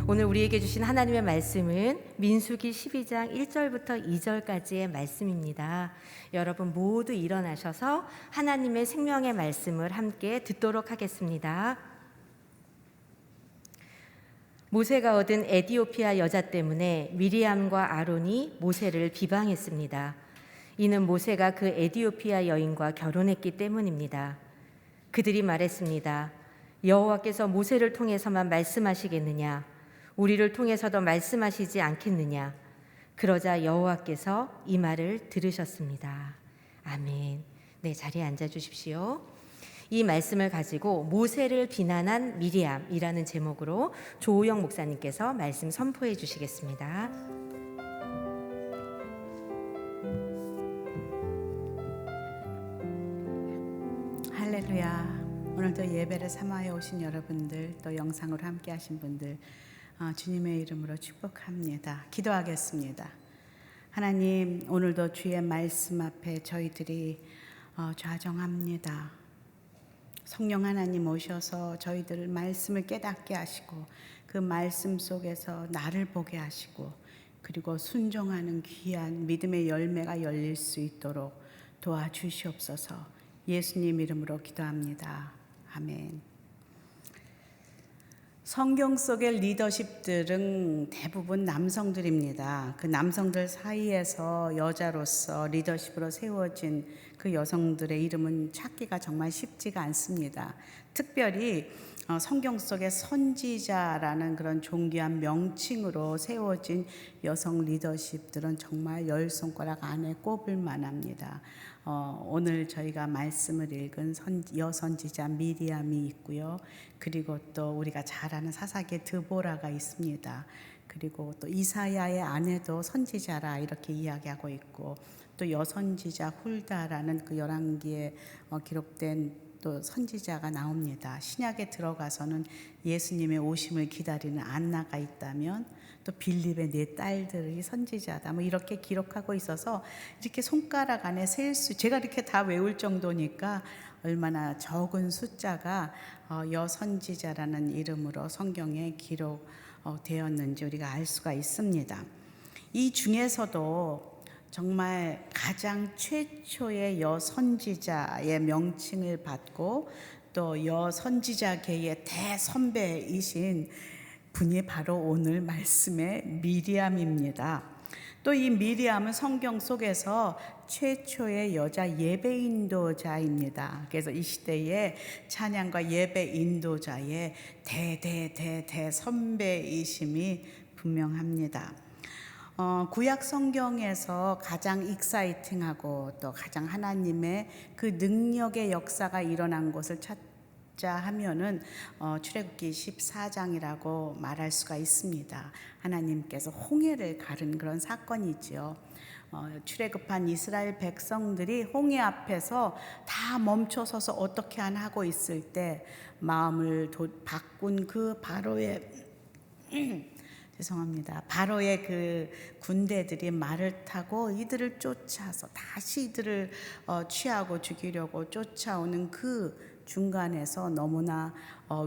오늘 우리에게 주신 하나님의 말씀은 민수기 12장 1절부터 2절까지의 말씀입니다. 여러분 모두 일어나셔서 하나님의 생명의 말씀을 함께 듣도록 하겠습니다. 모세가 얻은 에디오피아 여자 때문에 미리암과 아론이 모세를 비방했습니다. 이는 모세가 그 에디오피아 여인과 결혼했기 때문입니다. 그들이 말했습니다. 여호와께서 모세를 통해서만 말씀하시겠느냐? 우리를 통해서도 말씀하시지 않겠느냐? 그러자 여호와께서 이 말을 들으셨습니다. 아멘. 네, 자리에 앉아 주십시오. 이 말씀을 가지고 모세를 비난한 미리암이라는 제목으로 조우영 목사님께서 말씀 선포해 주시겠습니다. 할렐루야. 오늘도 예배를 삼아에 오신 여러분들, 또 영상으로 함께 하신 분들, 주님의 이름으로 축복합니다. 기도하겠습니다. 하나님, 오늘도 주의 말씀 앞에 저희들이 좌정합니다. 성령 하나님 오셔서 저희들 말씀을 깨닫게 하시고 그 말씀 속에서 나를 보게 하시고 그리고 순종하는 귀한 믿음의 열매가 열릴 수 있도록 도와주시옵소서. 예수님 이름으로 기도합니다. 아멘. 성경 속의 리더십들은 대부분 남성들입니다. 그 남성들 사이에서 여자로서 리더십으로 세워진 그 여성들의 이름은 찾기가 정말 쉽지가 않습니다. 특별히 성경 속의 선지자라는 그런 존귀한 명칭으로 세워진 여성 리더십들은 정말 열 손가락 안에 꼽을 만합니다. 오늘 저희가 말씀을 읽은 여선지자 미리암이 있고요. 그리고 또 우리가 잘 아는 사사기 드보라가 있습니다. 그리고 또 이사야의 아내도 선지자라 이렇게 이야기하고 있고 또 여선지자 훌다라는 그 열왕기에 기록된 또 선지자가 나옵니다. 신약에 들어가서는 예수님의 오심을 기다리는 안나가 있다면 또 빌립의 네 딸들이 선지자다. 뭐 이렇게 기록하고 있어서 이렇게 손가락 안에 셀 수, 제가 이렇게 다 외울 정도니까 얼마나 적은 숫자가 여선지자라는 이름으로 성경에 기록되었는지 우리가 알 수가 있습니다. 이 중에서도 정말 가장 최초의 여선지자의 명칭을 받고 또 여선지자계의 대선배이신 분이 바로 오늘 말씀의 미리암입니다. 또 이 미리암은 성경 속에서 최초의 여자 예배 인도자입니다. 그래서 이 시대의 찬양과 예배 인도자의 선배이심이 분명합니다. 구약 성경에서 가장 익사이팅하고 또 가장 하나님의 그 능력의 역사가 일어난 것을 찾자 하면은 출애굽기 14장이라고 말할 수가 있습니다. 하나님께서 홍해를 가른 그런 사건이지요. 출애굽한 이스라엘 백성들이 홍해 앞에서 다 멈춰서서 어떻게 하고 있을 때 마음을 바꾼 그 바로의 바로의 그 군대들이 말을 타고 이들을 쫓아서 다시 이들을 취하고 죽이려고 쫓아오는 그 중간에서 너무나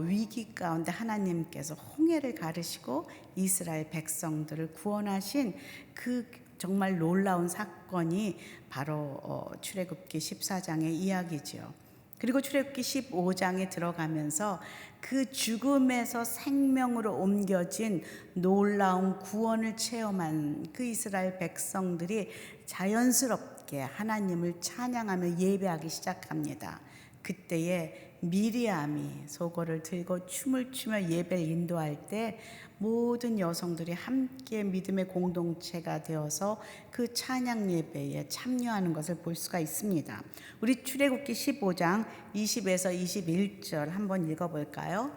위기 가운데 하나님께서 홍해를 가르시고 이스라엘 백성들을 구원하신 그 정말 놀라운 사건이 바로 출애굽기 14장의 이야기죠. 그리고 출애굽기 15장에 들어가면서 그 죽음에서 생명으로 옮겨진 놀라운 구원을 체험한 그 이스라엘 백성들이 자연스럽게 하나님을 찬양하며 예배하기 시작합니다. 그때에 미리암이 소고를 들고 춤을 추며 예배를 인도할 때 모든 여성들이 함께 믿음의 공동체가 되어서 그 찬양 예배에 참여하는 것을 볼 수가 있습니다. 우리 출애굽기 15장 20에서 21절 한번 읽어볼까요?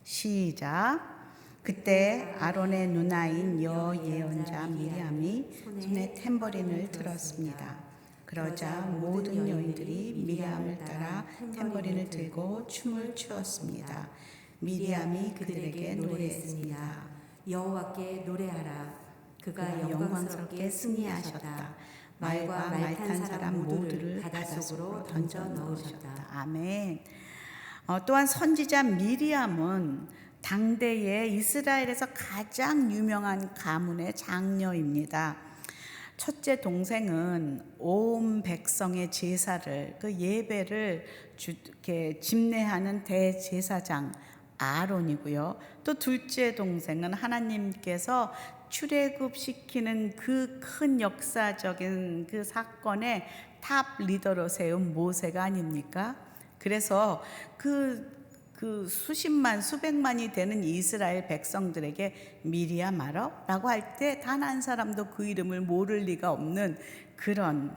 시작. 그때 아론의 누나인 여예언자 미리암이 손에 탬버린을 들었습니다. 그러자 모든 여인들이 미리암을 따라 탬버린을 들고 춤을 추었습니다. 미리암이 그들에게 노래했습니다. 여호와께 노래하라. 그가 영광스럽게 승리하셨다. 말과 말 탄 사람 모두를 바닷속으로 던져 넣으셨다. 아멘. 또한 선지자 미리암은 당대에 이스라엘에서 가장 유명한 가문의 장녀입니다. 첫째 동생은 온 백성의 제사를 그 예배를 이렇게 집례하는 대제사장 아론이고요. 또 둘째 동생은 하나님께서 출애굽시키는 그 큰 역사적인 그 사건의 탑 리더로 세운 모세가 아닙니까? 그래서 그 수십만 수백만이 되는 이스라엘 백성들에게 미리야 말어라고 할 때 단 한 사람도 그 이름을 모를 리가 없는 그런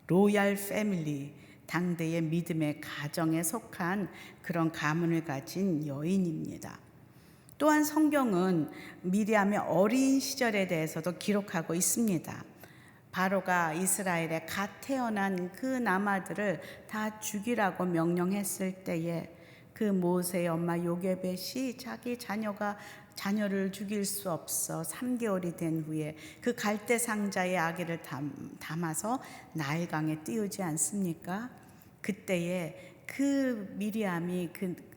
로얄 패밀리, 당대의 믿음의 가정에 속한 그런 가문을 가진 여인입니다. 또한 성경은 미리암의 어린 시절에 대해서도 기록하고 있습니다. 바로가 이스라엘에 갓 태어난 그 남아들을 다 죽이라고 명령했을 때에 그 모세의 엄마 요게벳이 자기 자녀를 죽일 수 없어 3개월이 된 후에 그 갈대 상자에 아기를 담아서 나일강에 띄우지 않습니까? 그때에 그 미리암이 그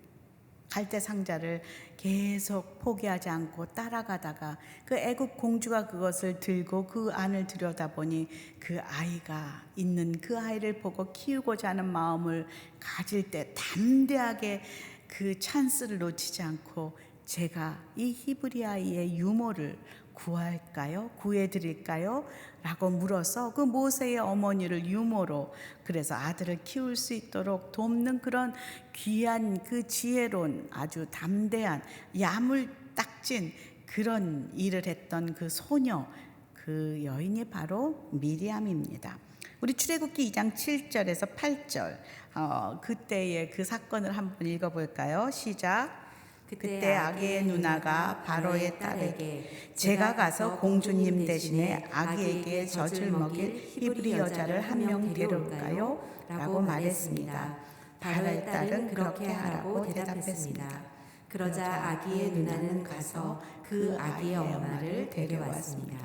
갈대 상자를 계속 포기하지 않고 따라가다가 그 애굽 공주가 그것을 들고 그 안을 들여다보니 그 아이가 있는 그 아이를 보고 키우고자 하는 마음을 가질 때 담대하게 그 찬스를 놓치지 않고 제가 이 히브리 아이의 유모를 구할까요? 구해드릴까요? 라고 물어서 그 모세의 어머니를 유모로 그래서 아들을 키울 수 있도록 돕는 그런 귀한 그 지혜로운 아주 담대한 야물딱진 그런 일을 했던 그 소녀, 그 여인이 바로 미리암입니다. 우리 출애굽기 2장 7절에서 8절 그때의 그 사건을 한번 읽어볼까요? 시작. 그때 아기의 누나가 바로의 딸에게 제가 가서 공주님 대신에 아기에게 젖을 먹일 히브리 여자를 한 명 데려올까요? 라고 말했습니다. 바로의 딸은 그렇게 하라고 대답했습니다. 그러자 아기의 누나는 가서 그 아기의 엄마를 데려왔습니다.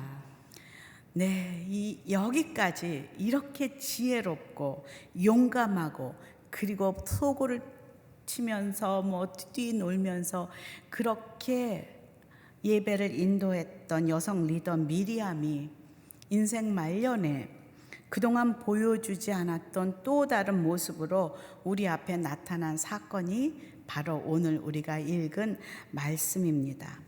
네, 여기까지 이렇게 지혜롭고 용감하고 그리고 소고를 치면서 뛰놀면서 그렇게 예배를 인도했던 여성 리더 미리암이 인생 말년에 그동안 보여주지 않았던 또 다른 모습으로 우리 앞에 나타난 사건이 바로 오늘 우리가 읽은 말씀입니다.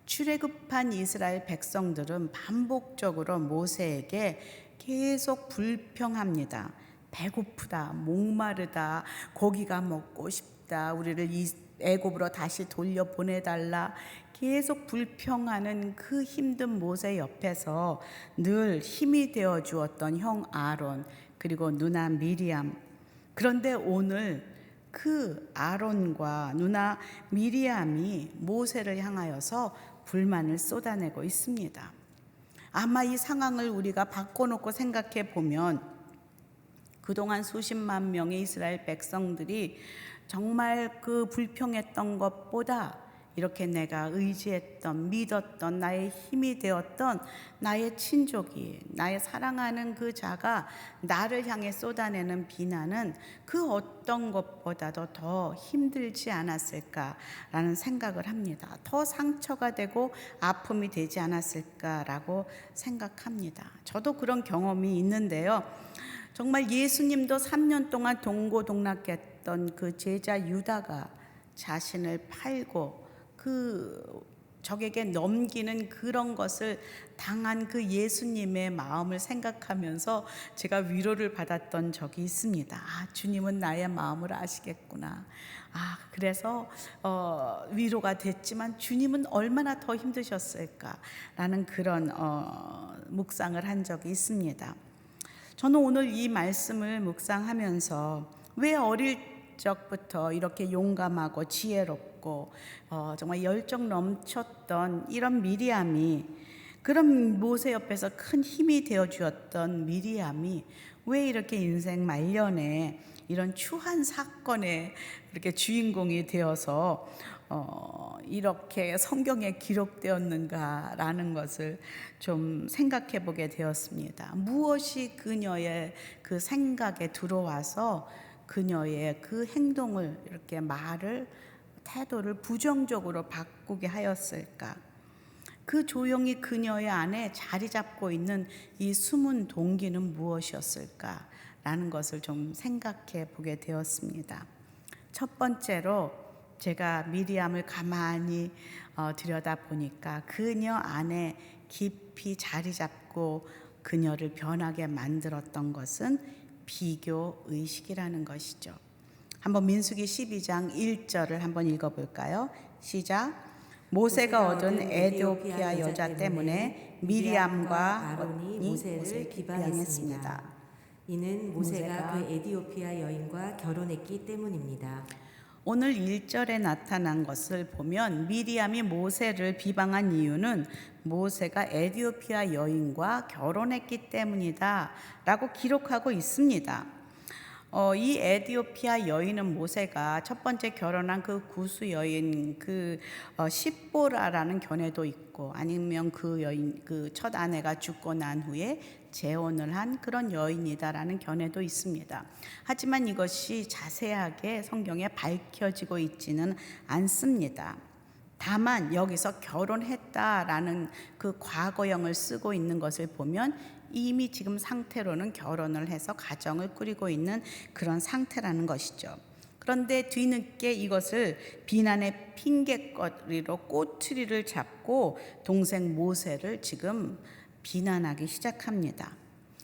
출애굽한 이스라엘 백성들은 반복적으로 모세에게 계속 불평합니다. 배고프다, 목마르다, 고기가 먹고 싶다, 우리를 애굽으로 다시 돌려보내달라 계속 불평하는 그 힘든 모세 옆에서 늘 힘이 되어 주었던 형 아론 그리고 누나 미리암. 그런데 오늘 그 아론과 누나 미리암이 모세를 향하여서 불만을 쏟아내고 있습니다. 아마 이 상황을 우리가 바꿔놓고 생각해 보면 그동안 수십만 명의 이스라엘 백성들이 정말 그 불평했던 것보다 이렇게 내가 의지했던, 믿었던, 나의 힘이 되었던 나의 친족이, 나의 사랑하는 그 자가 나를 향해 쏟아내는 비난은 그 어떤 것보다도 더 힘들지 않았을까라는 생각을 합니다. 더 상처가 되고 아픔이 되지 않았을까라고 생각합니다. 저도 그런 경험이 있는데요. 정말 예수님도 3년 동안 동고동락했던 그 제자 유다가 자신을 팔고 적에게 넘기는 그런 것을 당한 그 예수님의 마음을 생각하면서 제가 위로를 받았던 적이 있습니다. 주님은 나의 마음을 아시겠구나. 그래서 위로가 됐지만 주님은 얼마나 더 힘드셨을까라는 그런 묵상을 한 적이 있습니다. 저는 오늘 이 말씀을 묵상하면서 왜 어릴 적부터 이렇게 용감하고 지혜롭고 정말 열정 넘쳤던 이런 미리암이, 그런 모세 옆에서 큰 힘이 되어 주었던 미리암이 왜 이렇게 인생 말년에 이런 추한 사건의 이렇게 주인공이 되어서 이렇게 성경에 기록되었는가라는 것을 좀 생각해 보게 되었습니다. 무엇이 그녀의 그 생각에 들어와서 그녀의 그 행동을, 이렇게 말을 태도를 부정적으로 바꾸게 하였을까? 그 조용히 그녀의 안에 자리 잡고 있는 이 숨은 동기는 무엇이었을까라는 것을 좀 생각해 보게 되었습니다. 첫 번째로 제가 미리암을 가만히 들여다 보니까 그녀 안에 깊이 자리 잡고 그녀를 변하게 만들었던 것은 비교 의식이라는 것이죠. 한번 민수기 12장 1절을 한번 읽어볼까요? 시작. 모세가 얻은 에디오피아 여자 때문에 미리암과 아론이 모세를 비방했습니다. 이는 모세가 그 에디오피아 여인과 결혼했기 때문입니다. 오늘 1절에 나타난 것을 보면 미리암이 모세를 비방한 이유는 모세가 에디오피아 여인과 결혼했기 때문이다 라고 기록하고 있습니다. 이 에디오피아 여인은 모세가 첫 번째 결혼한 그 구수 여인 십보라라는 견해도 있고, 아니면 그 여인 그 첫 아내가 죽고 난 후에 재혼을 한 그런 여인이다라는 견해도 있습니다. 하지만 이것이 자세하게 성경에 밝혀지고 있지는 않습니다. 다만 여기서 결혼했다라는 그 과거형을 쓰고 있는 것을 보면 이미 지금 상태로는 결혼을 해서 가정을 꾸리고 있는 그런 상태라는 것이죠. 그런데 뒤늦게 이것을 비난의 핑계거리로 꼬투리를 잡고 동생 모세를 지금 비난하기 시작합니다.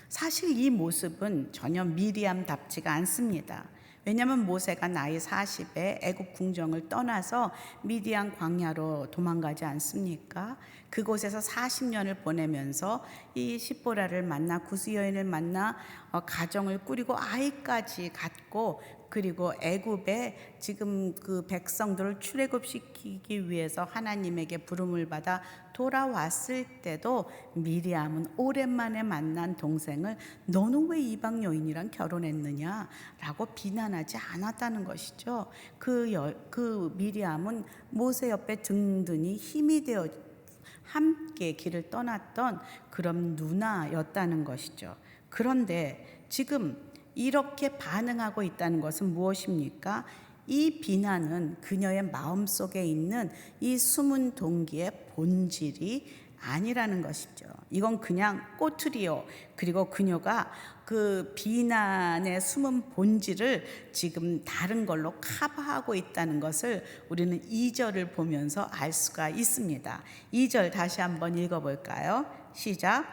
사실 이 모습은 전혀 미리암답지가 않습니다. 왜냐하면 모세가 나이 40에 애굽 궁정을 떠나서 미디안 광야로 도망가지 않습니까? 그곳에서 40년을 보내면서 이 십보라를 만나 구스 여인을 만나 가정을 꾸리고 아이까지 갖고, 그리고 애굽에 지금 그 백성들을 출애굽시키기 위해서 하나님에게 부름을 받아 돌아왔을 때도 미리암은 오랜만에 만난 동생을 너는 왜 이방 여인이랑 결혼했느냐라고 비난하지 않았다는 것이죠. 그 미리암은 모세 옆에 든든히 힘이 되어 함께 길을 떠났던 그런 누나였다는 것이죠. 그런데 지금 이렇게 반응하고 있다는 것은 무엇입니까? 이 비난은 그녀의 마음속에 있는 이 숨은 동기의 본질이 아니라는 것이죠. 이건 그냥 꼬투리요. 그리고 그녀가 그 비난의 숨은 본질을 지금 다른 걸로 커버하고 있다는 것을 우리는 2절을 보면서 알 수가 있습니다. 2절 다시 한번 읽어볼까요? 시작.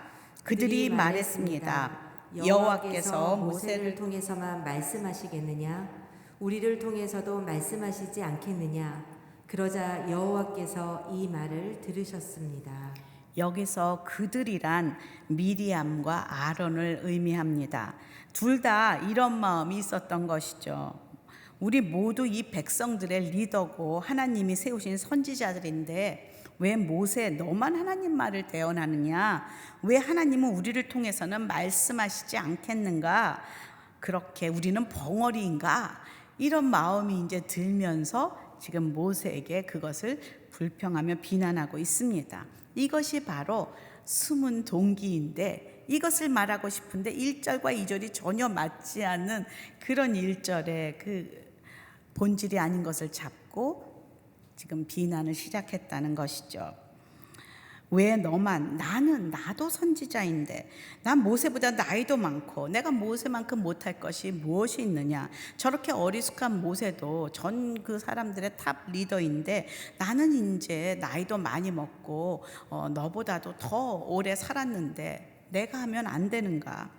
그들이 말했습니다. 여호와께서 모세를 통해서만 말씀하시겠느냐? 우리를 통해서도 말씀하시지 않겠느냐? 그러자 여호와께서 이 말을 들으셨습니다. 여기서 그들이란 미리암과 아론을 의미합니다. 둘 다 이런 마음이 있었던 것이죠. 우리 모두 이 백성들의 리더고 하나님이 세우신 선지자들인데 왜 모세 너만 하나님 말을 대언하느냐? 왜 하나님은 우리를 통해서는 말씀하시지 않겠는가? 그렇게 우리는 벙어리인가? 이런 마음이 이제 들면서 지금 모세에게 그것을 불평하며 비난하고 있습니다. 이것이 바로 숨은 동기인데, 이것을 말하고 싶은데 1절과 2절이 전혀 맞지 않는 그런 1절의 그 본질이 아닌 것을 잡고 지금 비난을 시작했다는 것이죠. 왜 너만, 나도 선지자인데, 난 모세보다 나이도 많고 내가 모세만큼 못할 것이 무엇이 있느냐? 저렇게 어리숙한 모세도 전 그 사람들의 탑 리더인데 나는 이제 나이도 많이 먹고 너보다도 더 오래 살았는데 내가 하면 안 되는가?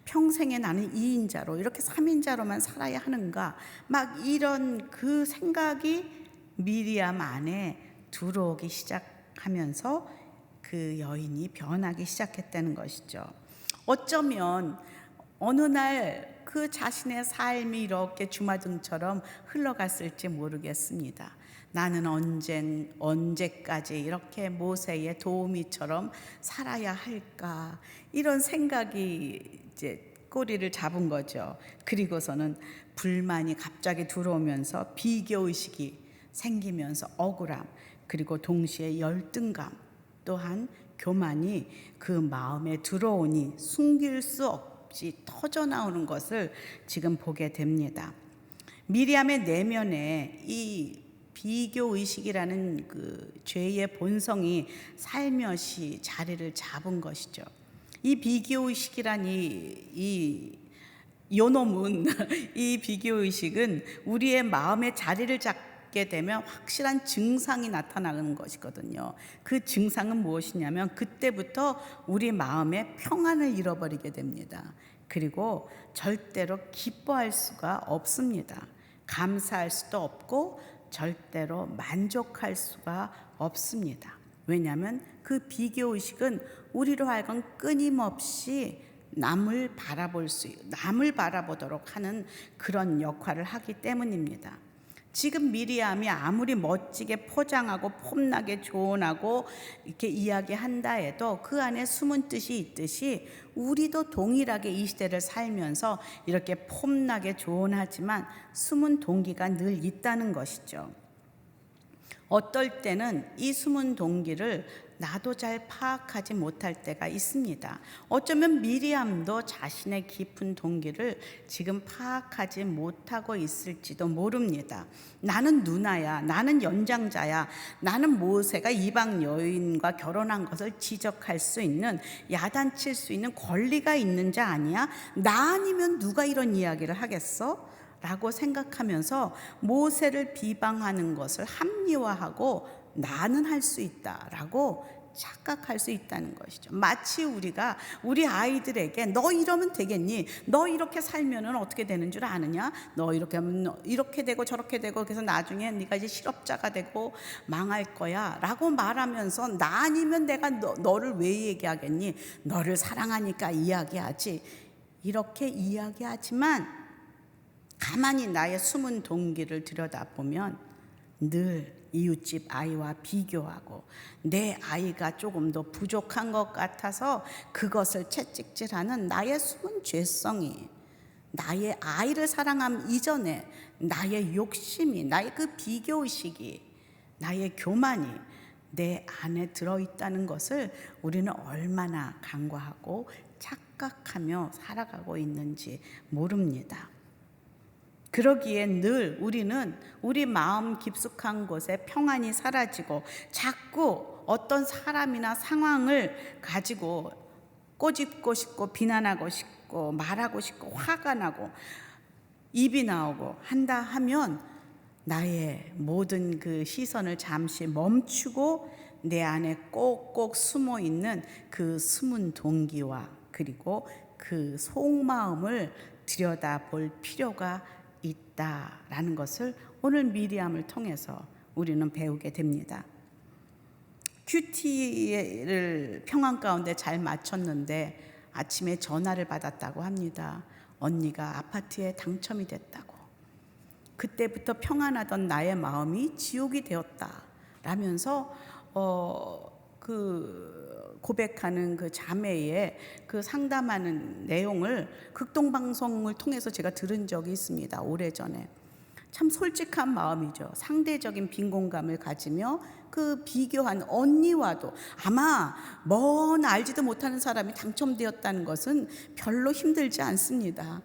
평생에 나는 2인자로 이렇게 3인자로만 살아야 하는가? 막 이런 그 생각이 미리암 안에 들어오기 시작하면서 그 여인이 변하기 시작했다는 것이죠. 어쩌면 어느 날 그 자신의 삶이 이렇게 주마등처럼 흘러갔을지 모르겠습니다. 나는 언제까지 이렇게 모세의 도우미처럼 살아야 할까? 이런 생각이 이제 꼬리를 잡은 거죠. 그리고서는 불만이 갑자기 들어오면서 비교의식이 생기면서 억울함, 그리고 동시에 열등감, 또한 교만이 그 마음에 들어오니 숨길 수 없이 터져나오는 것을 지금 보게 됩니다. 미리암의 내면에 이 비교 의식이라는 그 죄의 본성이 살며시 자리를 잡은 것이죠. 이 비교 의식이란 이 요놈은 이 비교 의식은 우리의 마음에 자리를 잡게 되면 확실한 증상이 나타나는 것이거든요. 그 증상은 무엇이냐면 그때부터 우리 마음의 평안을 잃어버리게 됩니다. 그리고 절대로 기뻐할 수가 없습니다. 감사할 수도 없고 절대로 만족할 수가 없습니다. 왜냐하면 그 비교 의식은 우리로 하여금 끊임없이 남을 바라보도록 하는 그런 역할을 하기 때문입니다. 지금 미리암이 아무리 멋지게 포장하고 폼나게 조언하고 이렇게 이야기한다 해도 그 안에 숨은 뜻이 있듯이 우리도 동일하게 이 시대를 살면서 이렇게 폼나게 조언하지만 숨은 동기가 늘 있다는 것이죠. 어떨 때는 이 숨은 동기를 나도 잘 파악하지 못할 때가 있습니다. 어쩌면 미리암도 자신의 깊은 동기를 지금 파악하지 못하고 있을지도 모릅니다. 나는 누나야, 나는 연장자야, 나는 모세가 이방 여인과 결혼한 것을 지적할 수 있는, 야단칠 수 있는 권리가 있는 자 아니야? 나 아니면 누가 이런 이야기를 하겠어? 라고 생각하면서 모세를 비방하는 것을 합리화하고 나는 할 수 있다라고 착각할 수 있다는 것이죠. 마치 우리가 우리 아이들에게 너 이러면 되겠니? 너 이렇게 살면은 어떻게 되는 줄 아느냐? 너 이렇게 하면 이렇게 되고 저렇게 되고 그래서 나중에 네가 이제 실업자가 되고 망할 거야 라고 말하면서 나 아니면 내가 너를 왜 얘기하겠니? 너를 사랑하니까 이야기하지. 이렇게 이야기하지만 가만히 나의 숨은 동기를 들여다보면 늘 이웃집 아이와 비교하고 내 아이가 조금 더 부족한 것 같아서 그것을 채찍질하는 나의 숨은 죄성이, 나의 아이를 사랑함 이전에 나의 욕심이, 나의 그 비교의식이, 나의 교만이 내 안에 들어있다는 것을 우리는 얼마나 간과하고 착각하며 살아가고 있는지 모릅니다. 그러기에 늘 우리는 우리 마음 깊숙한 곳에 평안이 사라지고 자꾸 어떤 사람이나 상황을 가지고 꼬집고 싶고 비난하고 싶고 말하고 싶고 화가 나고 입이 나오고 한다 하면 나의 모든 그 시선을 잠시 멈추고 내 안에 꼭꼭 숨어 있는 그 숨은 동기와 그리고 그 속마음을 들여다볼 필요가 있다라는 것을 오늘 미리암을 통해서 우리는 배우게 됩니다. 큐티를 평안 가운데 잘 마쳤는데 아침에 전화를 받았다고 합니다. 언니가 아파트에 당첨이 됐다고. 그때부터 평안하던 나의 마음이 지옥이 되었다라면서 고백하는 그 자매의 그 상담하는 내용을 극동방송을 통해서 제가 들은 적이 있습니다. 오래전에. 참 솔직한 마음이죠. 상대적인 빈곤감을 가지며 그 비교한 언니와도 아마 먼 알지도 못하는 사람이 당첨되었다는 것은 별로 힘들지 않습니다.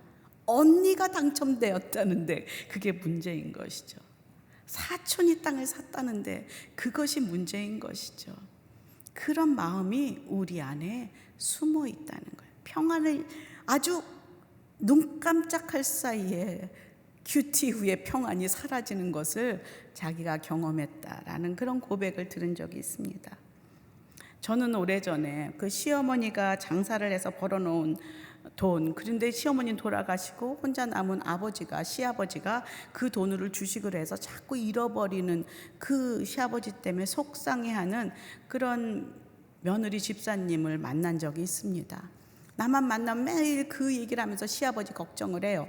언니가 당첨되었다는데 그게 문제인 것이죠. 사촌이 땅을 샀다는데 그것이 문제인 것이죠. 그런 마음이 우리 안에 숨어 있다는 거예요. 평안을 아주 눈 깜짝할 사이에 큐티 후에 평안이 사라지는 것을 자기가 경험했다라는 그런 고백을 들은 적이 있습니다. 저는 오래전에 그 시어머니가 장사를 해서 벌어놓은 돈, 그런데 시어머니 돌아가시고 혼자 남은 시아버지가 그 돈을 주식을 해서 자꾸 잃어버리는 그 시아버지 때문에 속상해하는 그런 며느리 집사님을 만난 적이 있습니다. 나만 만나면 매일 그 얘기를 하면서 시아버지 걱정을 해요.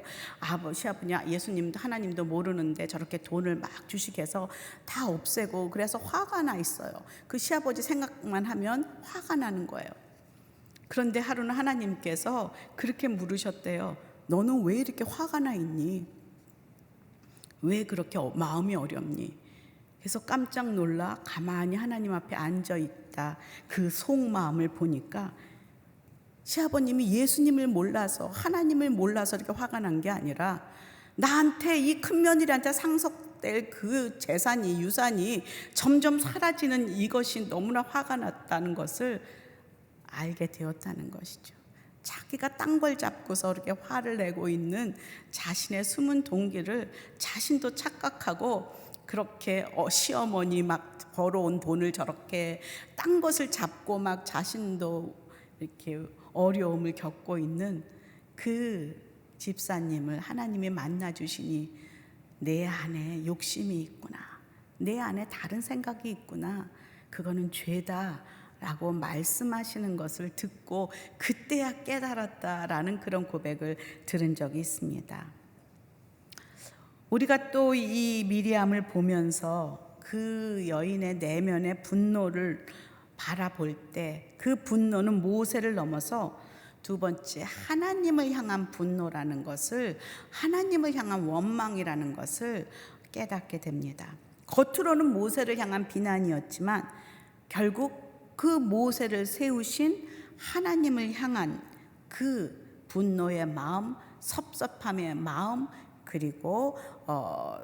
시아버지 예수님도 하나님도 모르는데 저렇게 돈을 막 주식해서 다 없애고 그래서 화가 나 있어요. 그 시아버지 생각만 하면 화가 나는 거예요. 그런데 하루는 하나님께서 그렇게 물으셨대요. 너는 왜 이렇게 화가 나 있니? 왜 그렇게 마음이 어렵니? 그래서 깜짝 놀라 가만히 하나님 앞에 앉아 있다. 그 속마음을 보니까 시아버님이 예수님을 몰라서 하나님을 몰라서 이렇게 화가 난 게 아니라 나한테 이 큰 며느리한테 회복될 그 재산이, 유산이 점점 사라지는 이것이 너무나 화가 났다는 것을 알게 되었다는 것이죠. 자기가 딴 걸 잡고서 이렇게 화를 내고 있는 자신의 숨은 동기를 자신도 착각하고, 그렇게 시어머니 막 벌어온 돈을 저렇게 딴 것을 잡고 막 자신도 이렇게 어려움을 겪고 있는 그 집사님을 하나님이 만나 주시니, 내 안에 욕심이 있구나, 내 안에 다른 생각이 있구나, 그거는 죄다 라고 말씀하시는 것을 듣고 그때야 깨달았다라는 그런 고백을 들은 적이 있습니다. 우리가 또 이 미리암을 보면서 그 여인의 내면의 분노를 바라볼 때 그 분노는 모세를 넘어서 두 번째 하나님을 향한 분노라는 것을, 하나님을 향한 원망이라는 것을 깨닫게 됩니다. 겉으로는 모세를 향한 비난이었지만 결국 그 모세를 세우신 하나님을 향한 그 분노의 마음, 섭섭함의 마음, 그리고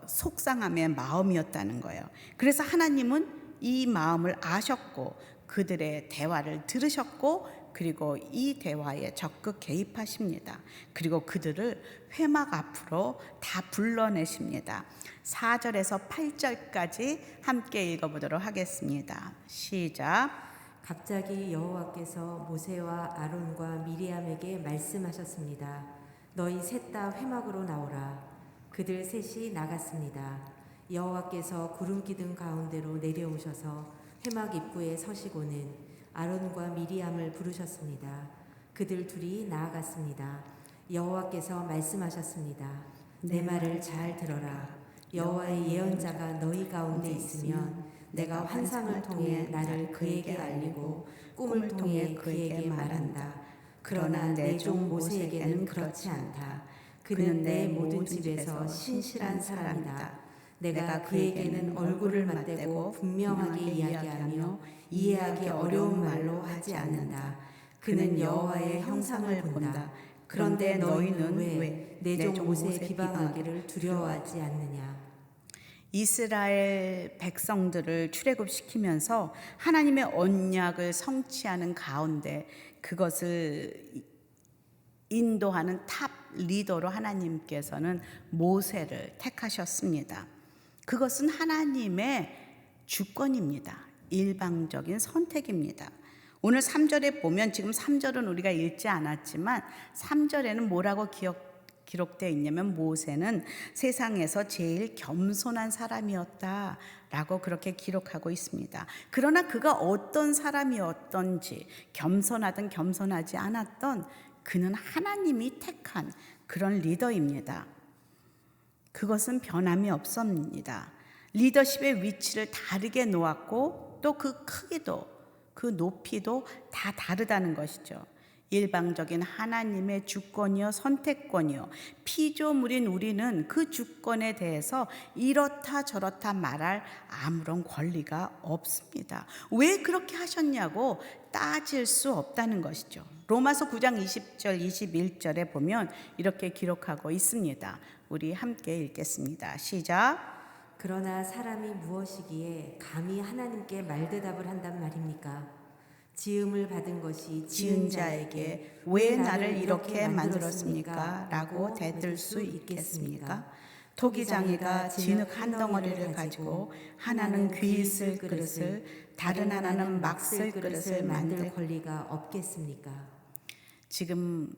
속상함의 마음이었다는 거예요. 그래서 하나님은 이 마음을 아셨고 그들의 대화를 들으셨고, 그리고 이 대화에 적극 개입하십니다. 그리고 그들을 회막 앞으로 다 불러내십니다. 4절에서 8절까지 함께 읽어보도록 하겠습니다. 시작. 갑자기 여호와께서 모세와 아론과 미리암에게 말씀하셨습니다. 너희 셋 다 회막으로 나오라. 그들 셋이 나갔습니다. 여호와께서 구름 기둥 가운데로 내려오셔서 회막 입구에 서시고는 아론과 미리암을 부르셨습니다. 그들 둘이 나아갔습니다. 여호와께서 말씀하셨습니다. 내 말을 잘 들어라. 여호와의 예언자가 너희 가운데 있으면 내가 환상을 통해 나를 그에게 알리고 꿈을 통해 그에게 말한다. 그러나 내 종 모세에게는 그렇지 않다. 그는 내 모든 집에서 신실한 사람이다. 내가 그에게는 얼굴을 맞대고 분명하게 이야기하며 이해하기 어려운 말로 하지 않는다. 그는 여호와의 형상을 본다. 그런데 너희는 왜 내 종 모세의 비방하기를 두려워하지 않느냐. 이스라엘 백성들을 출애굽시키면서 하나님의 언약을 성취하는 가운데 그것을 인도하는 탑 리더로 하나님께서는 모세를 택하셨습니다. 그것은 하나님의 주권입니다. 일방적인 선택입니다. 오늘 3절에 보면, 지금 3절은 우리가 읽지 않았지만 3절에는 뭐라고 기록되어 있냐면, 모세는 세상에서 제일 겸손한 사람이었다라고 그렇게 기록하고 있습니다. 그러나 그가 어떤 사람이었던지, 겸손하든 겸손하지 않았던, 그는 하나님이 택한 그런 리더입니다. 그것은 변함이 없습니다. 리더십의 위치를 다르게 놓았고 또 그 크기도 그 높이도 다 다르다는 것이죠. 일방적인 하나님의 주권이요 선택권이요, 피조물인 우리는 그 주권에 대해서 이렇다 저렇다 말할 아무런 권리가 없습니다. 왜 그렇게 하셨냐고 따질 수 없다는 것이죠. 로마서 9장 20절 21절에 보면 이렇게 기록하고 있습니다. 우리 함께 읽겠습니다. 시작. 그러나 사람이 무엇이기에 감히 하나님께 말대답을 한단 말입니까? 지음을 받은 것이 지은 자에게 왜 나를 이렇게 만들었습니까? 라고 대들 수 있겠습니까? 토기장이가 진흙 한 덩어리를 가지고 하나는 귀 쓸 그릇을, 다른 하나는 막 쓸 그릇을 만들 권리가 없겠습니까? 지금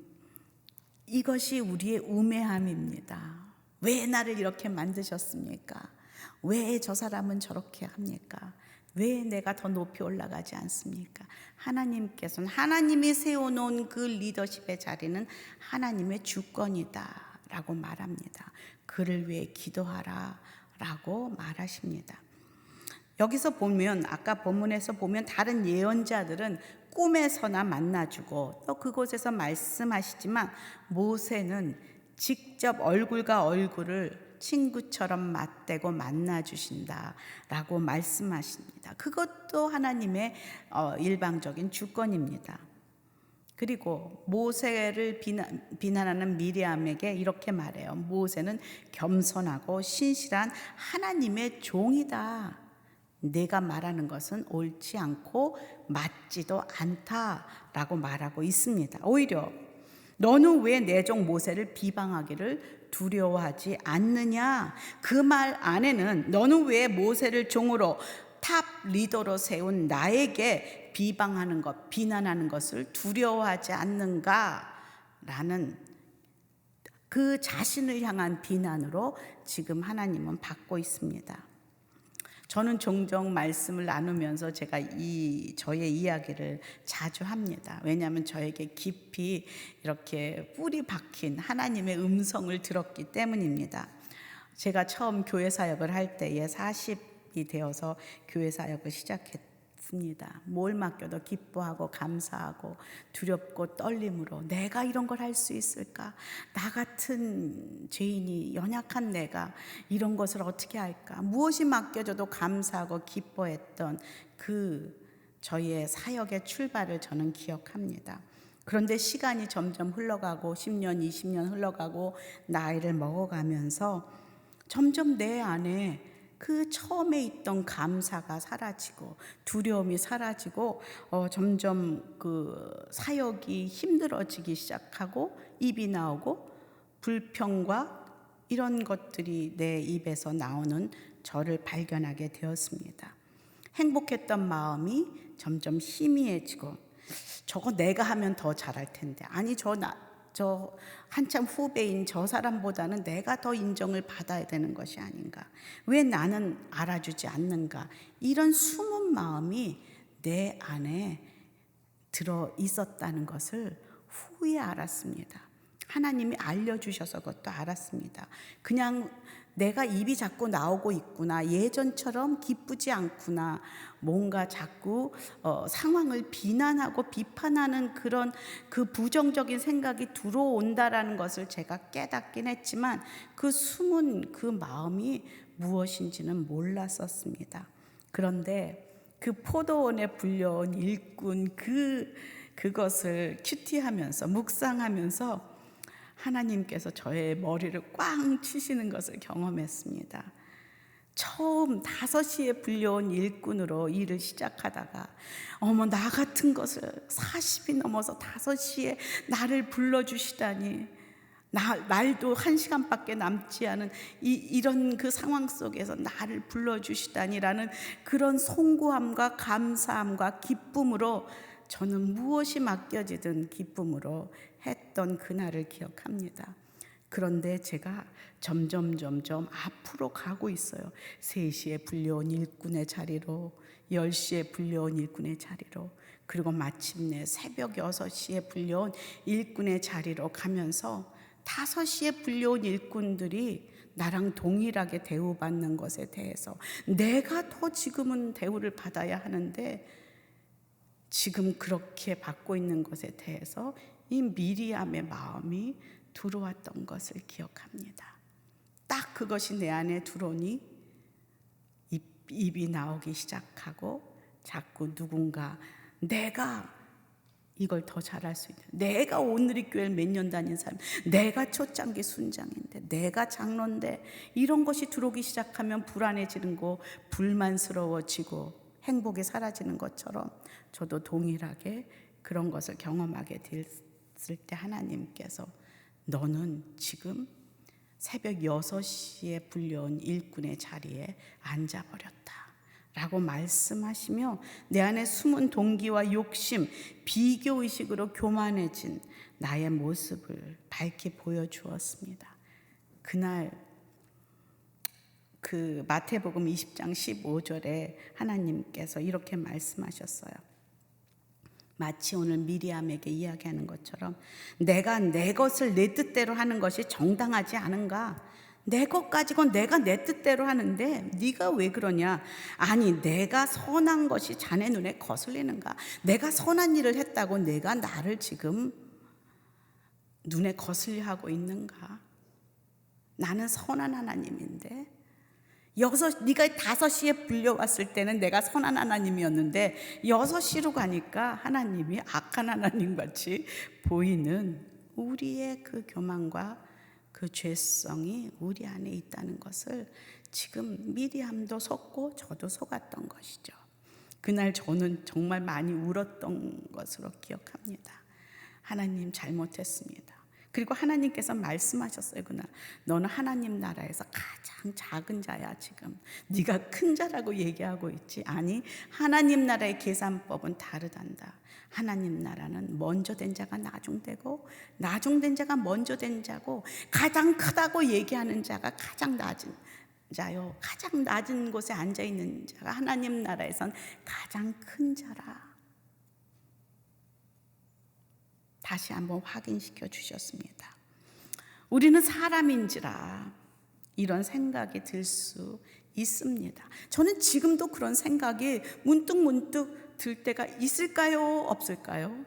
이것이 우리의 우매함입니다. 왜 나를 이렇게 만드셨습니까? 왜 저 사람은 저렇게 합니까? 왜 내가 더 높이 올라가지 않습니까? 하나님께서는, 하나님이 세워놓은 그 리더십의 자리는 하나님의 주권이다 라고 말합니다. 그를 위해 기도하라 라고 말하십니다. 여기서 보면, 아까 본문에서 보면 다른 예언자들은 꿈에서나 만나주고 또 그곳에서 말씀하시지만, 모세는 직접 얼굴과 얼굴을 친구처럼 맞대고 만나주신다라고 말씀하십니다. 그것도 하나님의 일방적인 주권입니다. 그리고 모세를 비난하는 미리암에게 이렇게 말해요. 모세는 겸손하고 신실한 하나님의 종이다. 내가 말하는 것은 옳지 않고 맞지도 않다라고 말하고 있습니다. 오히려 너는 왜 내 종 모세를 비방하기를 두려워하지 않느냐? 그 말 안에는 너는 왜 모세를 종으로 탑 리더로 세운 나에게 비방하는 것, 비난하는 것을 두려워하지 않는가? 라는 그 자신을 향한 비난으로 지금 하나님은 받고 있습니다. 저는 종종 말씀을 나누면서 제가 저의 이야기를 자주 합니다. 왜냐하면 저에게 깊이 이렇게 뿌리 박힌 하나님의 음성을 들었기 때문입니다. 제가 처음 교회 사역을 할 때에 40이 되어서 교회 사역을 시작했습니다. 뭘 맡겨도 기뻐하고 감사하고 두렵고 떨림으로 내가 이런 걸 할 수 있을까? 나 같은 죄인이, 연약한 내가 이런 것을 어떻게 할까? 무엇이 맡겨져도 감사하고 기뻐했던 그 저의 사역의 출발을 저는 기억합니다. 그런데 시간이 점점 흘러가고 10년, 20년 흘러가고 나이를 먹어가면서 점점 내 안에 그 처음에 있던 감사가 사라지고 두려움이 사라지고 점점 그 사역이 힘들어지기 시작하고 입이 나오고 불평과 이런 것들이 내 입에서 나오는 저를 발견하게 되었습니다. 행복했던 마음이 점점 희미해지고 저거 내가 하면 더 잘할 텐데, 아니 저 한참 후배인 저 사람보다는 내가 더 인정을 받아야 되는 것이 아닌가, 왜 나는 알아주지 않는가, 이런 숨은 마음이 내 안에 들어 있었다는 것을 후에 알았습니다. 하나님이 알려주셔서 그것도 알았습니다. 그냥 내가 입이 자꾸 나오고 있구나, 예전처럼 기쁘지 않구나, 뭔가 자꾸 상황을 비난하고 비판하는 그런 그 부정적인 생각이 들어온다라는 것을 제가 깨닫긴 했지만 그 숨은 그 마음이 무엇인지는 몰랐었습니다. 그런데 그 포도원에 불려온 일꾼 그것을 큐티하면서 묵상하면서 하나님께서 저의 머리를 꽝 치시는 것을 경험했습니다. 처음 5시에 불려온 일꾼으로 일을 시작하다가 나 같은 것을 40이 넘어서 5시에 나를 불러주시다니, 날도 1시간밖에 남지 않은 이런 그 상황 속에서 나를 불러주시다니라는 그런 송구함과 감사함과 기쁨으로 저는 무엇이 맡겨지든 기쁨으로 했던 그날을 기억합니다. 그런데 제가 점점 앞으로 가고 있어요. 3시에 불려온 일꾼의 자리로, 10시에 불려온 일꾼의 자리로, 그리고 마침내 새벽 6시에 불려온 일꾼의 자리로 가면서 5시에 불려온 일꾼들이 나랑 동일하게 대우받는 것에 대해서 내가 더 지금은 대우를 받아야 하는데 지금 그렇게 받고 있는 것에 대해서 이 미리암의 마음이 들어왔던 것을 기억합니다. 딱 그것이 내 안에 들어오니 입이 나오기 시작하고 자꾸 누군가 내가 이걸 더 잘할 수 있는, 내가 오늘의 교회를 몇 년 다닌 사람, 내가 초창기 순장인데, 내가 장로인데, 이런 것이 들어오기 시작하면 불안해지는 거, 불만스러워지고 행복이 사라지는 것처럼 저도 동일하게 그런 것을 경험하게 됐을 때 하나님께서 너는 지금 새벽 6시에 불려온 일꾼의 자리에 앉아버렸다 라고 말씀하시며 내 안에 숨은 동기와 욕심, 비교의식으로 교만해진 나의 모습을 밝히 보여주었습니다. 그날 그 마태복음 20장 15절에 하나님께서 이렇게 말씀하셨어요. 마치 오늘 미리암에게 이야기하는 것처럼 내가 내 것을 내 뜻대로 하는 것이 정당하지 않은가? 내 것 가지고 내가 내 뜻대로 하는데 네가 왜 그러냐? 아니 내가 선한 것이 자네 눈에 거슬리는가? 내가 선한 일을 했다고 내가 나를 지금 눈에 거슬려 하고 있는가? 나는 선한 하나님인데 네가 5시에 불려왔을 때는 내가 선한 하나님이었는데 6시로 가니까 하나님이 악한 하나님 같이 보이는 우리의 그 교만과 그 죄성이 우리 안에 있다는 것을 지금 미리암도 속고 저도 속았던 것이죠. 그날 저는 정말 많이 울었던 것으로 기억합니다. 하나님 잘못했습니다. 그리고 하나님께서 말씀하셨어요. 그날 너는 하나님 나라에서 가장 작은 자야. 지금 네가 큰 자라고 얘기하고 있지. 아니, 하나님 나라의 계산법은 다르단다. 하나님 나라는 먼저 된 자가 나중되고 나중된 자가 먼저 된 자고 가장 크다고 얘기하는 자가 가장 낮은 자요. 가장 낮은 곳에 앉아있는 자가 하나님 나라에선 가장 큰 자라. 다시 한번 확인시켜 주셨습니다. 우리는 사람인지라 이런 생각이 들 수 있습니다. 저는 지금도 그런 생각이 문득 들 때가 있을까요? 없을까요?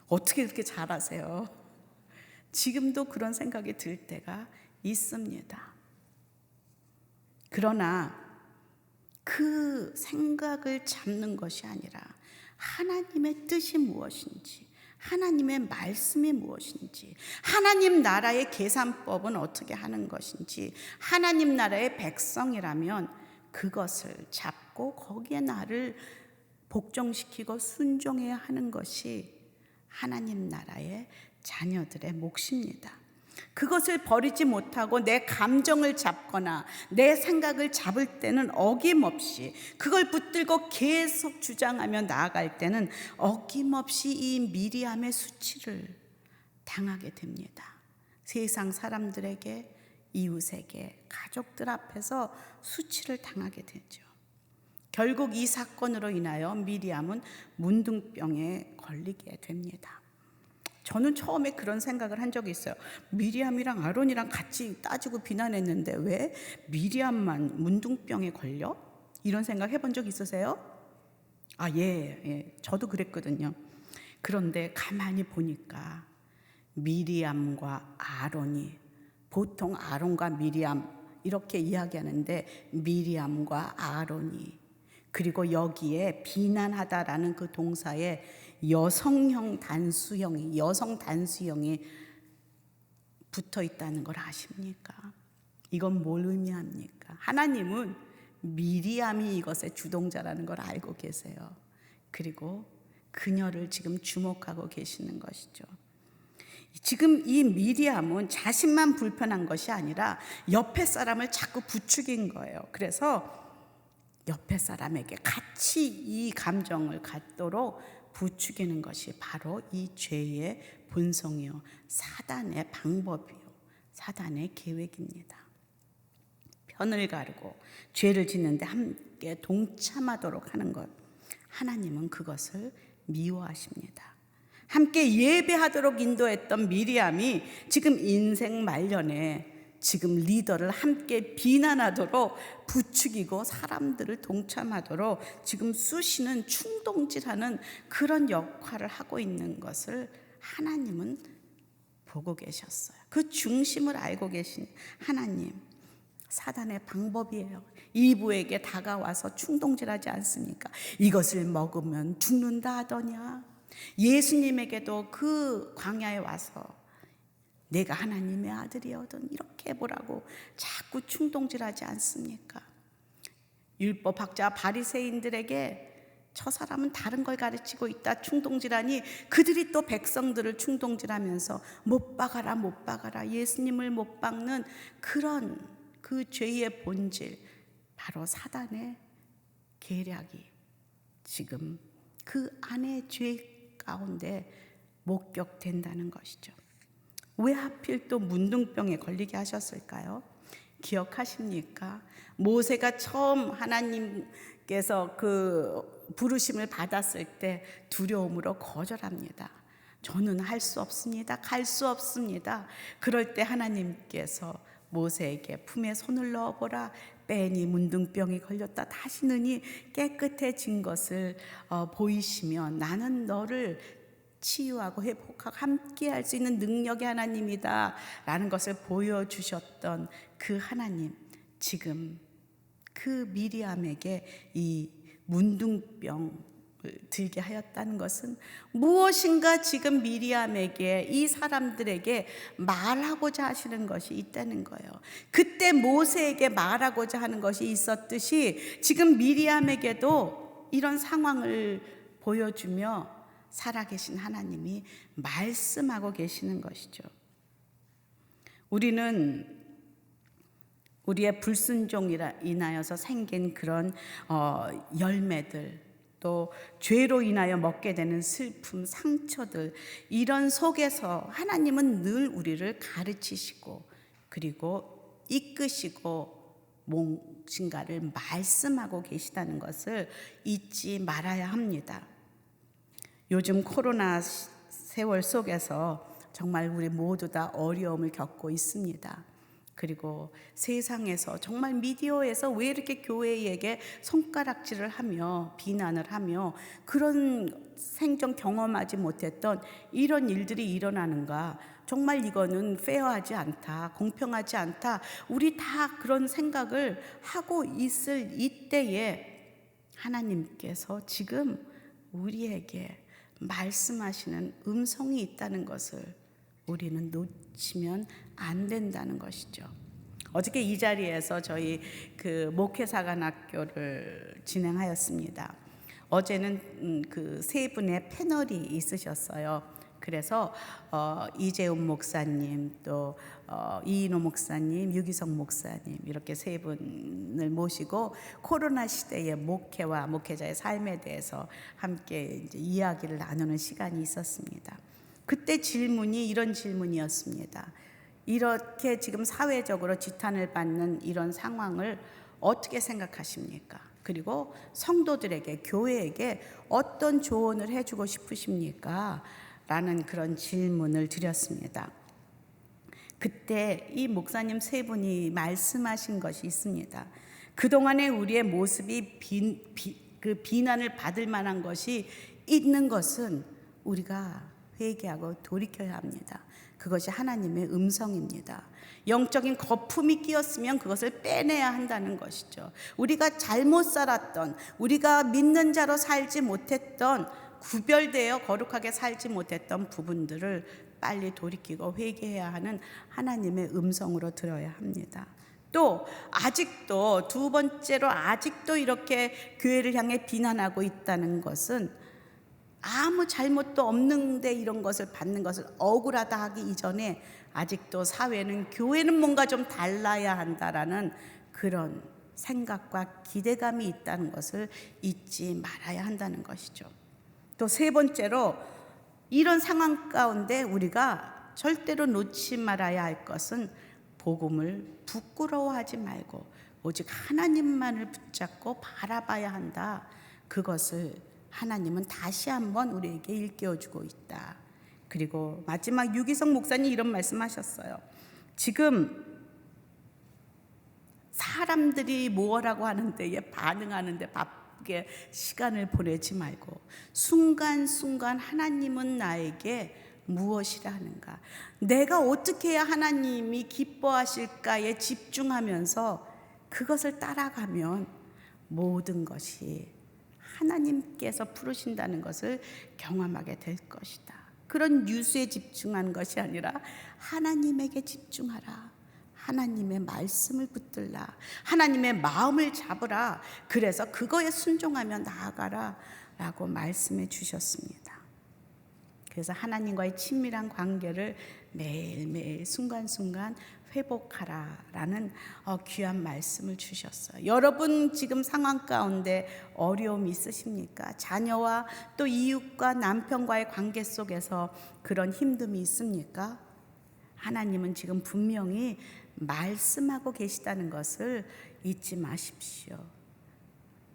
어떻게 그렇게 잘하세요? 지금도 그런 생각이 들 때가 있습니다. 그러나 그 생각을 잡는 것이 아니라 하나님의 뜻이 무엇인지, 하나님의 말씀이 무엇인지, 하나님 나라의 계산법은 어떻게 하는 것인지, 하나님 나라의 백성이라면 그것을 잡고 거기에 나를 복종시키고 순종해야 하는 것이 하나님 나라의 자녀들의 몫입니다. 그것을 버리지 못하고 내 감정을 잡거나 내 생각을 잡을 때는 어김없이 그걸 붙들고 계속 주장하며 나아갈 때는 어김없이 이 미리암의 수치를 당하게 됩니다. 세상 사람들에게, 이웃에게, 가족들 앞에서 수치를 당하게 되죠. 결국 이 사건으로 인하여 미리암은 문둥병에 걸리게 됩니다. 저는 처음에 그런 생각을 한 적이 있어요. 미리암이랑 아론이랑 같이 따지고 비난했는데 왜 미리암만 문둥병에 걸려? 이런 생각 해본 적 있으세요? 예. 저도 그랬거든요. 그런데 가만히 보니까 미리암과 아론이, 보통 아론과 미리암 이렇게 이야기하는데 미리암과 아론이, 그리고 여기에 비난하다라는 그 동사에 여성 단수형이 붙어 있다는 걸 아십니까? 이건 뭘 의미합니까? 하나님은 미리암이 이것의 주동자라는 걸 알고 계세요. 그리고 그녀를 지금 주목하고 계시는 것이죠. 지금 이 미리암은 자신만 불편한 것이 아니라 옆에 사람을 자꾸 부추긴 거예요. 그래서 옆에 사람에게 같이 이 감정을 갖도록 부추기는 것이 바로 이 죄의 본성이요, 사단의 방법이요, 사단의 계획입니다. 편을 가르고 죄를 짓는데 함께 동참하도록 하는 것, 하나님은 그것을 미워하십니다. 함께 예배하도록 인도했던 미리암이 지금 인생 말년에 지금 리더를 함께 비난하도록 부추기고 사람들을 동참하도록 지금 쑤시는, 충동질하는 그런 역할을 하고 있는 것을 하나님은 보고 계셨어요. 그 중심을 알고 계신 하나님, 사단의 방법이에요. 이브에게 다가와서 충동질하지 않습니까? 이것을 먹으면 죽는다 하더냐. 예수님에게도 그 광야에 와서 내가 하나님의 아들이거든 이렇게 해보라고 자꾸 충동질하지 않습니까? 율법학자 바리새인들에게 저 사람은 다른 걸 가르치고 있다 충동질하니 그들이 또 백성들을 충동질하면서 못 박아라 예수님을 못 박는 그런 그 죄의 본질, 바로 사단의 계략이 지금 그 안의 죄 가운데 목격된다는 것이죠. 왜 하필 또 문둥병에 걸리게 하셨을까요? 기억하십니까? 모세가 처음 하나님께서 그 부르심을 받았을 때 두려움으로 거절합니다. 저는 할 수 없습니다. 갈 수 없습니다. 그럴 때 하나님께서 모세에게 품에 손을 넣어보라. 빼니 문둥병이 걸렸다. 다시는이 깨끗해진 것을 보이시면 나는 너를 치유하고 회복하고 함께 할 수 있는 능력의 하나님이다 라는 것을 보여주셨던 그 하나님, 지금 그 미리암에게 이 문둥병을 들게 하였다는 것은 무엇인가 지금 미리암에게, 이 사람들에게 말하고자 하시는 것이 있다는 거예요. 그때 모세에게 말하고자 하는 것이 있었듯이 지금 미리암에게도 이런 상황을 보여주며 살아계신 하나님이 말씀하고 계시는 것이죠. 우리는 우리의 불순종이라 인하여서 생긴 그런 열매들, 또 죄로 인하여 먹게 되는 슬픔, 상처들, 이런 속에서 하나님은 늘 우리를 가르치시고 그리고 이끄시고 무엇인가를 말씀하고 계시다는 것을 잊지 말아야 합니다. 요즘 코로나 세월 속에서 정말 우리 모두 다 어려움을 겪고 있습니다. 그리고 세상에서 정말 미디어에서 왜 이렇게 교회에게 손가락질을 하며 비난을 하며 그런 생전 경험하지 못했던 이런 일들이 일어나는가, 정말 이거는 페어하지 않다, 공평하지 않다, 우리 다 그런 생각을 하고 있을 이때에 하나님께서 지금 우리에게 말씀하시는 음성이 있다는 것을 우리는 놓치면 안 된다는 것이죠. 어저께 이 자리에서 저희 그 목회사관학교를 진행하였습니다. 어제는 그 세 분의 패널이 있으셨어요. 그래서 이재훈 목사님, 또 이인호 목사님, 유기성 목사님, 이렇게 세 분을 모시고 코로나 시대의 목회와 목회자의 삶에 대해서 함께 이제 이야기를 나누는 시간이 있었습니다. 그때 질문이 이런 질문이었습니다. 이렇게 지금 사회적으로 지탄을 받는 이런 상황을 어떻게 생각하십니까? 그리고 성도들에게, 교회에게 어떤 조언을 해주고 싶으십니까? 라는 그런 질문을 드렸습니다. 그때 이 목사님 세 분이 말씀하신 것이 있습니다. 그동안의 우리의 모습이 그 비난을 받을 만한 것이 있는 것은 우리가 회개하고 돌이켜야 합니다. 그것이 하나님의 음성입니다. 영적인 거품이 끼었으면 그것을 빼내야 한다는 것이죠. 우리가 잘못 살았던, 우리가 믿는 자로 살지 못했던, 구별되어 거룩하게 살지 못했던 부분들을 빨리 돌이키고 회개해야 하는 하나님의 음성으로 들어야 합니다. 또 아직도 두 번째로 아직도 이렇게 교회를 향해 비난하고 있다는 것은 아무 잘못도 없는데 이런 것을 받는 것을 억울하다 하기 이전에 아직도 사회는, 교회는 뭔가 좀 달라야 한다라는 그런 생각과 기대감이 있다는 것을 잊지 말아야 한다는 것이죠. 또 세 번째로 이런 상황 가운데 우리가 절대로 놓지 말아야 할 것은 복음을 부끄러워하지 말고 오직 하나님만을 붙잡고 바라봐야 한다. 그것을 하나님은 다시 한번 우리에게 일깨워주고 있다. 그리고 마지막 유기성 목사님 이런 말씀하셨어요. 지금 사람들이 뭐라고 하는 데에 반응하는데 바쁘게 시간을 보내지 말고 순간순간 하나님은 나에게 무엇이라 하는가, 내가 어떻게 해야 하나님이 기뻐하실까에 집중하면서 그것을 따라가면 모든 것이 하나님께서 부르신다는 것을 경험하게 될 것이다. 그런 뉴스에 집중한 것이 아니라 하나님에게 집중하라. 하나님의 말씀을 붙들라. 하나님의 마음을 잡으라. 그래서 그거에 순종하며 나아가라 라고 말씀해 주셨습니다. 그래서 하나님과의 친밀한 관계를 매일매일 순간순간 회복하라라는 귀한 말씀을 주셨어요. 여러분 지금 상황 가운데 어려움이 있으십니까? 자녀와 또 이웃과 남편과의 관계 속에서 그런 힘듦이 있습니까? 하나님은 지금 분명히 말씀하고 계시다는 것을 잊지 마십시오.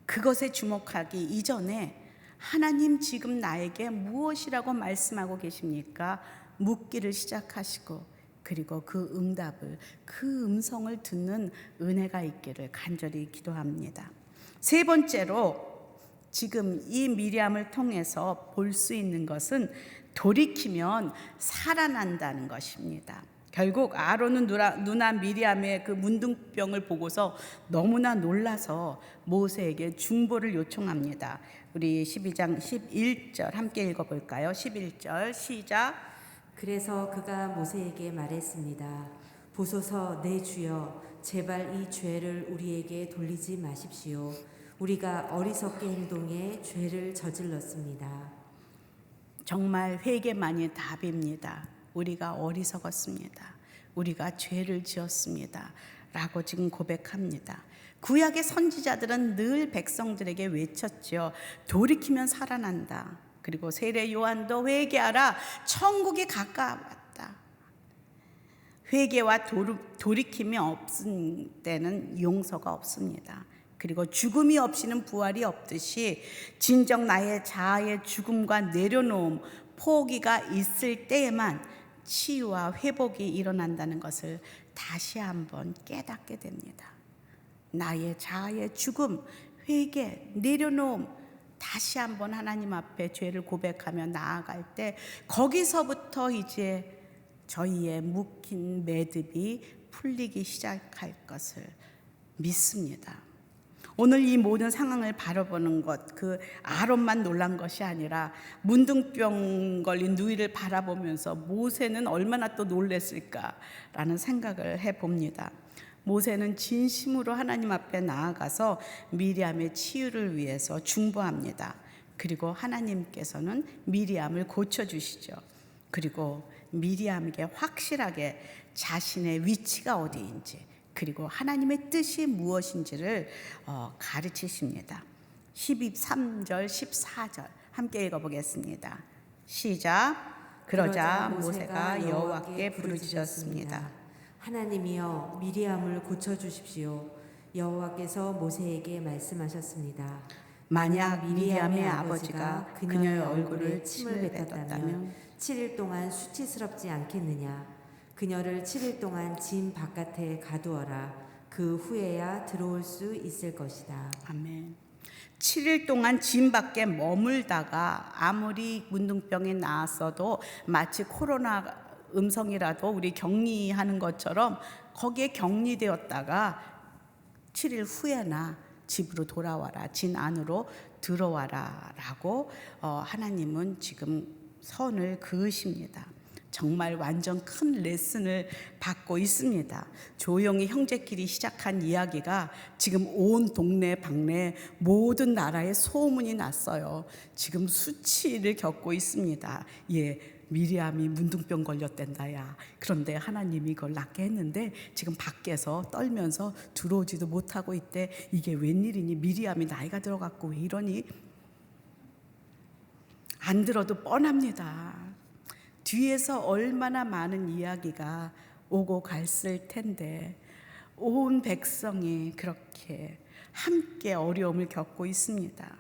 그것에 주목하기 이전에 하나님 지금 나에게 무엇이라고 말씀하고 계십니까? 묻기를 시작하시고 그리고 그 응답을, 그 음성을 듣는 은혜가 있기를 간절히 기도합니다. 세 번째로 지금 이 미리암을 통해서 볼 수 있는 것은 돌이키면 살아난다는 것입니다. 결국 아론은 누나 미리암의 그 문둥병을 보고서 너무나 놀라서 모세에게 중보를 요청합니다. 우리 12장 11절 함께 읽어볼까요? 11절 시작. 그래서 그가 모세에게 말했습니다. 보소서 내 주여, 제발 이 죄를 우리에게 돌리지 마십시오. 우리가 어리석게 행동해 죄를 저질렀습니다. 정말 회개만이 답입니다. 우리가 어리석었습니다. 우리가 죄를 지었습니다. 라고 지금 고백합니다. 구약의 선지자들은 늘 백성들에게 외쳤죠. 돌이키면 살아난다. 그리고 세례 요한도 회개하라. 천국이 가까웠다. 회개와 돌이킴이 없은 때는 용서가 없습니다. 그리고 죽음이 없이는 부활이 없듯이 진정 나의 자아의 죽음과 내려놓음, 포기가 있을 때에만 치유와 회복이 일어난다는 것을 다시 한번 깨닫게 됩니다. 나의 자아의 죽음, 회개, 내려놓음, 다시 한번 하나님 앞에 죄를 고백하며 나아갈 때 거기서부터 이제 저희의 묶인 매듭이 풀리기 시작할 것을 믿습니다. 오늘 이 모든 상황을 바라보는 것, 그 아론만 놀란 것이 아니라 문둥병 걸린 누이를 바라보면서 모세는 얼마나 또 놀랬을까라는 생각을 해봅니다. 모세는 진심으로 하나님 앞에 나아가서 미리암의 치유를 위해서 중보합니다. 그리고 하나님께서는 미리암을 고쳐주시죠. 그리고 미리암에게 확실하게 자신의 위치가 어디인지, 그리고 하나님의 뜻이 무엇인지를 가르치십니다. 13절 14절 함께 읽어보겠습니다. 시작. 그러자 모세가 여호와께 부르짖었습니다. 하나님이여, 미리암을 고쳐주십시오. 여호와께서 모세에게 말씀하셨습니다. 만약 미리암의 아버지가 그녀의 얼굴을 침을 뱉었다면 7일 동안 수치스럽지 않겠느냐? 그녀를 7일 동안 짐 바깥에 가두어라. 그 후에야 들어올 수 있을 것이다. 아멘. 7일 동안 짐 밖에 머물다가 아무리 문둥병이 나았어도 마치 코로나 음성이라도 우리 격리하는 것처럼 거기에 격리되었다가 7일 후에나 집으로 돌아와라, 진 안으로 들어와라 라고 하나님은 지금 선을 그으십니다. 정말 완전 큰 레슨을 받고 있습니다. 조용히 형제끼리 시작한 이야기가 지금 온 동네 방네 모든 나라에 소문이 났어요. 지금 수치를 겪고 있습니다. 예, 미리암이 문둥병 걸렸댄다야. 그런데 하나님이 그걸 낫게 했는데 지금 밖에서 떨면서 들어오지도 못하고 있대. 이게 웬일이니? 미리암이 나이가 들어갔고 왜 이러니? 안 들어도 뻔합니다. 뒤에서 얼마나 많은 이야기가 오고 갔을 텐데 온 백성이 그렇게 함께 어려움을 겪고 있습니다.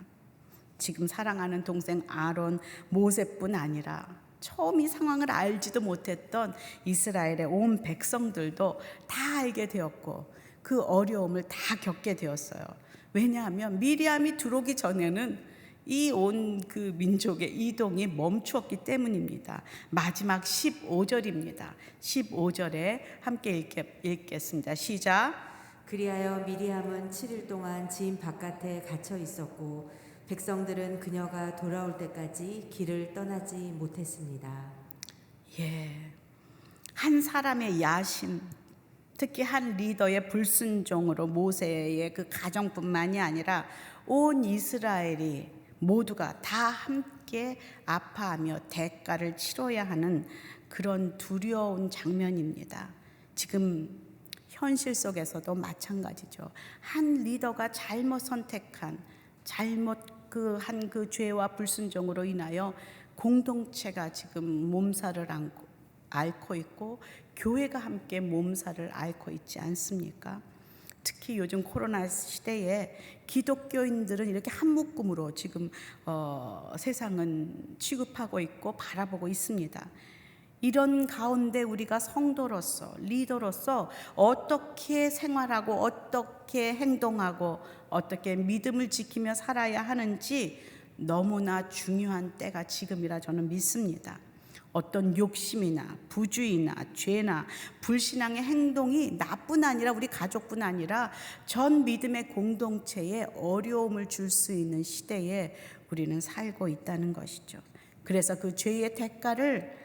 지금 사랑하는 동생 아론, 모세뿐 아니라 처음 이 상황을 알지도 못했던 이스라엘의 온 백성들도 다 알게 되었고 그 어려움을 다 겪게 되었어요. 왜냐하면 미리암이 들어오기 전에는 이 온 그 민족의 이동이 멈추었기 때문입니다. 마지막 15절입니다. 15절에 함께 읽겠습니다. 시작. 그리하여 미리암은 7일 동안 짐 바깥에 갇혀 있었고 백성들은 그녀가 돌아올 때까지 길을 떠나지 못했습니다. 예, 한 사람의 야심, 특히 한 리더의 불순종으로 모세의 그 가정뿐만이 아니라 온 이스라엘이 모두가 다 함께 아파하며 대가를 치러야 하는 그런 두려운 장면입니다. 지금 현실 속에서도 마찬가지죠. 한 리더가 잘못 선택한, 잘못 한 그 죄와 불순종으로 인하여 공동체가 지금 몸살을 앓고 있고 교회가 함께 몸살을 앓고 있지 않습니까? 특히 요즘 코로나 시대에 기독교인들은 이렇게 한 묶음으로 지금 세상은 취급하고 있고 바라보고 있습니다. 이런 가운데 우리가 성도로서, 리더로서 어떻게 생활하고 어떻게 행동하고 어떻게 믿음을 지키며 살아야 하는지 너무나 중요한 때가 지금이라 저는 믿습니다. 어떤 욕심이나 부주의나 죄나 불신앙의 행동이 나뿐 아니라 우리 가족뿐 아니라 전 믿음의 공동체에 어려움을 줄 수 있는 시대에 우리는 살고 있다는 것이죠. 그래서 그 죄의 대가를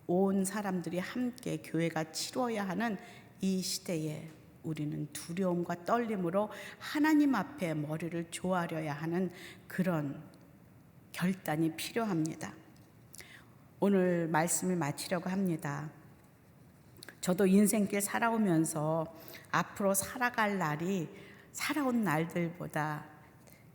온 사람들이 함께 교회가 치러야 하는 이 시대에 우리는 두려움과 떨림으로 하나님 앞에 머리를 조아려야 하는 그런 결단이 필요합니다. 오늘 말씀을 마치려고 합니다. 저도 인생길 살아오면서 앞으로 살아갈 날이 살아온 날들보다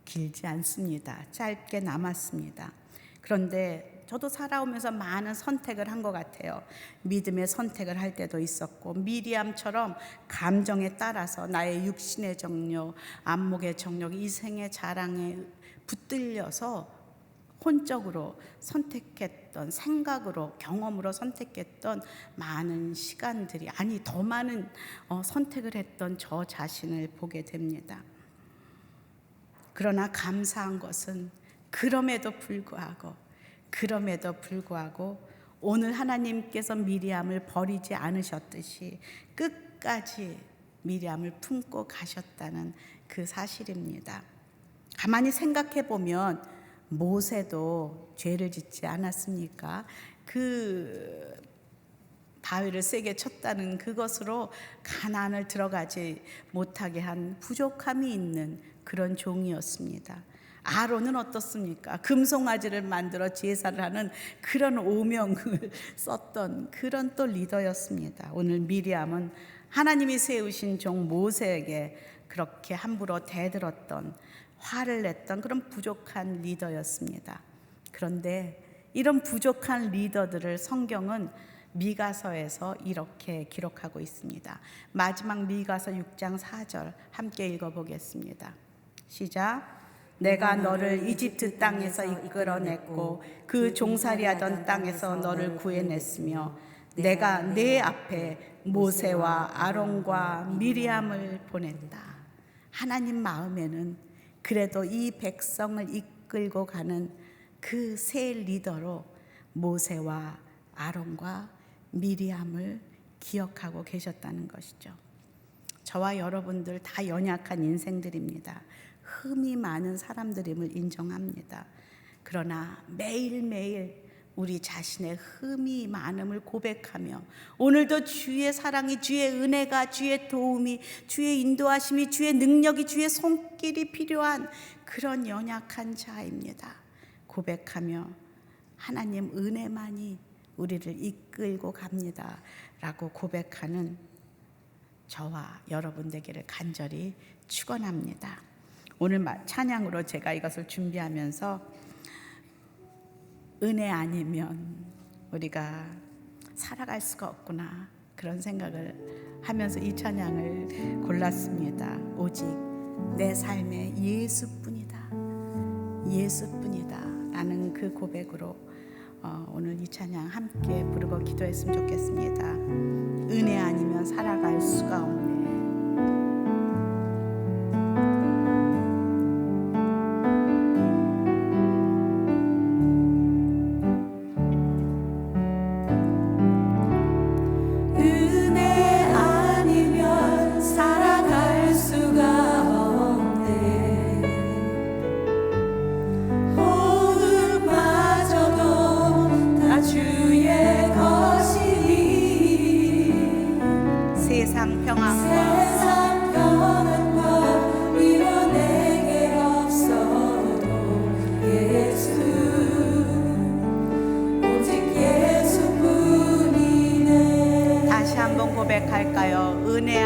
길지 않습니다. 짧게 남았습니다. 그런데 저도 살아오면서 많은 선택을 한 것 같아요. 믿음의 선택을 할 때도 있었고, 미리암처럼 감정에 따라서 나의 육신의 정욕, 안목의 정욕, 이생의 자랑에 붙들려서 혼적으로 선택했던, 생각으로, 경험으로 선택했던 많은 시간들이, 아니 더 많은 선택을 했던 저 자신을 보게 됩니다. 그러나 감사한 것은 그럼에도 불구하고 오늘 하나님께서 미리암을 버리지 않으셨듯이 끝까지 미리암을 품고 가셨다는 그 사실입니다. 가만히 생각해 보면 모세도 죄를 짓지 않았습니까? 그 바위를 세게 쳤다는 그것으로 가나안을 들어가지 못하게 한 부족함이 있는 그런 종이었습니다. 아론은 어떻습니까? 금송아지를 만들어 제사를 하는 그런 오명을 썼던 그런 또 리더였습니다. 오늘 미리암은 하나님이 세우신 종 모세에게 그렇게 함부로 대들었던, 화를 냈던 그런 부족한 리더였습니다. 그런데 이런 부족한 리더들을 성경은 미가서에서 이렇게 기록하고 있습니다. 마지막 미가서 6장 4절 함께 읽어보겠습니다. 시작. 내가 너를 이집트 땅에서 이끌어냈고 그 종살이하던 땅에서 너를 구해냈으며 내가 내 앞에 모세와 아론과 미리암을 보냈다. 하나님 마음에는 그래도 이 백성을 이끌고 가는 그 새 리더로 모세와 아론과 미리암을 기억하고 계셨다는 것이죠. 저와 여러분들 다 연약한 인생들입니다. 흠이 많은 사람들임을 인정합니다. 그러나 매일매일 우리 자신의 흠이 많음을 고백하며 오늘도 주의 사랑이, 주의 은혜가, 주의 도움이, 주의 인도하심이, 주의 능력이, 주의 손길이 필요한 그런 연약한 자입니다. 고백하며 하나님 은혜만이 우리를 이끌고 갑니다 라고 고백하는 저와 여러분 되기를 간절히 축원합니다. 오늘 찬양으로 제가 이것을 준비하면서 은혜 아니면 우리가 살아갈 수가 없구나 그런 생각을 하면서 이 찬양을 골랐습니다. 오직 내 삶에 예수뿐이다, 예수뿐이다 라는 그 고백으로 오늘 이 찬양 함께 부르고 기도했으면 좋겠습니다. 은혜 아니면 살아갈 수가 없네. 세상 평안과 위로 내게 없어도 예수, 오직 예수뿐이네. 다시 한번 고백할까요? 은혜